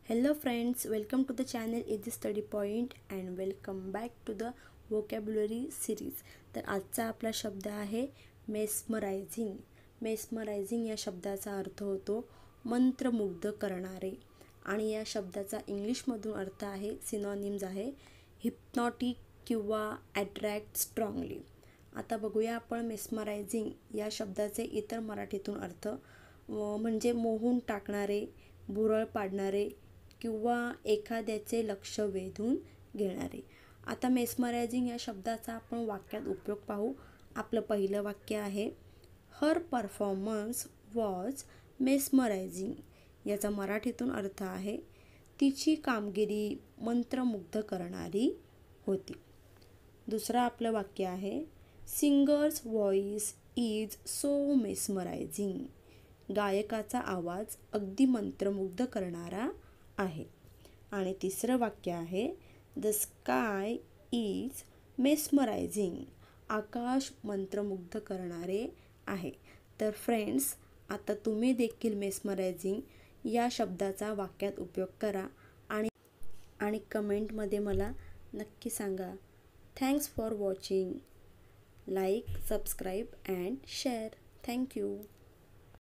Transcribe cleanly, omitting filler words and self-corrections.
Hello friends, welcome to the channel Easy Study Point and welcome back to the vocabulary series. तर आजचा आपला शब्द आहे mesmerising. Mesmerising या शब्दाचा अर्थ होतो मंत्रमुग्ध करणारे आणि या शब्दाचा इंग्लिशमधून अर्थ आहे सिनोनिम्स आहे हिप्नॉटिक किंवा अट्रॅक्ट स्ट्रॉंगली. आता बघूया आपण मेस्मरायझिंग या शब्दाचे इतर मराठीतून अर्थ म्हणजे मोहून टाकणारे, भुरळ पाडणारे किंवा एखाद्याचे लक्ष वेधून घेणारे. आता मेस्मरायझिंग या शब्दाचा आपण वाक्यात उपयोग पाहू. आपलं पहिलं वाक्य आहे हर परफॉर्मन्स वॉज मेस्मरायझिंग. याचा मराठीतून अर्थ आहे तिची कामगिरी मंत्रमुग्ध करणारी होती. दुसरं आपलं वाक्य आहे singers voice is so mesmerising. गायकाचा आवाज अगदी मंत्रमुग्ध करणारा आहे. आणि तिसरं वाक्य आहे द स्काय इज मेस्मरायझिंग. आकाश मंत्रमुग्ध करणारे आहे. तर फ्रेंड्स, आता तुम्ही देखील मेस्मरायझिंग या शब्दाचा वाक्यात उपयोग करा आणि कमेंटमध्ये मला नक्की सांगा. Thanks for watching. Like, subscribe and share. Thank you.